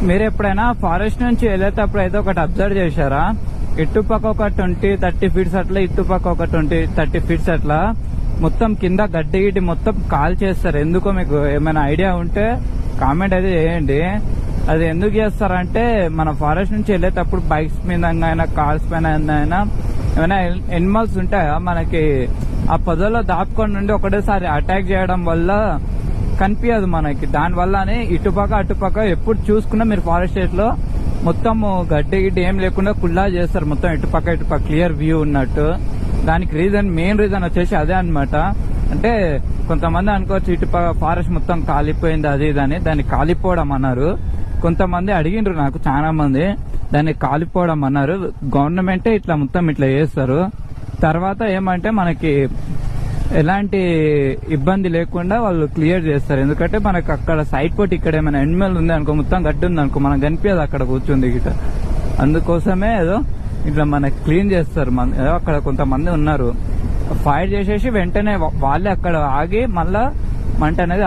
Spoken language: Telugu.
మీరు ఎప్పుడైనా ఫారెస్ట్ నుంచి వెళ్ళేటప్పుడు అయితే ఒకటి అబ్జర్వ్ చేశారా? ఇటుపక్క ఒక 20-30 ఫీట్స్ అట్లా, ఇటుపక్క ఒక 20-30 ఫీట్స్ అట్లా మొత్తం కింద గడ్డి గిడ్డి మొత్తం కాల్ చేస్తారు. ఎందుకో మీకు ఏమైనా ఐడియా ఉంటే కామెంట్ అయితే చేయండి. అది ఎందుకు చేస్తారంటే మన ఫారెస్ట్ నుంచి వెళ్ళేటప్పుడు బైక్స్ మీద అయినా కార్స్ పైన అయినా ఏమైనా ఎనిమల్స్ ఉంటాయా మనకి ఆ పొదలో దాపుకొని నుండి ఒకటేసారి అటాక్ చేయడం వల్ల కనిపించదు మనకి. దానివల్లనే ఇటుపక్క అటుపక్క ఎప్పుడు చూసుకున్నా మీరు ఫారెస్ట్ లో మొత్తం గడ్డి గిడ్డి ఏం లేకుండా కుల్లా చేస్తారు, మొత్తం ఇటుపక్క క్లియర్ వ్యూ ఉన్నట్టు. దానికి మెయిన్ రీజన్ వచ్చేసి అదే అన్నమాట. అంటే కొంతమంది అనుకోవచ్చు ఇటుపక్క ఫారెస్ట్ మొత్తం కాలిపోయింది అది ఇదని, దాన్ని కాలిపోవడం అన్నారు. కొంతమంది అడిగిండ్రు నాకు, చాలా మంది దాన్ని కాలిపోవడం అన్నారు. గవర్నమెంటే ఇట్లా మొత్తం ఇట్లా చేస్తారు. తర్వాత ఏమంటే మనకి ఎలాంటి ఇబ్బంది లేకుండా వాళ్ళు క్లియర్ చేస్తారు. ఎందుకంటే మనకు అక్కడ సైడ్ పోటీ ఇక్కడ ఏమైనా ఎనిమల్ ఉంది అనుకో, మొత్తం గడ్డి ఉంది అనుకో, మనకు కనిపించదు అక్కడ కూర్చుంది గిట్ట. అందుకోసమే ఏదో ఇట్లా మనకి క్లీన్ చేస్తారు. అక్కడ కొంతమంది ఉన్నారు ఫైర్ చేసేసి వెంటనే వాళ్ళే అక్కడ ఆగి మళ్ళా మంట అనేది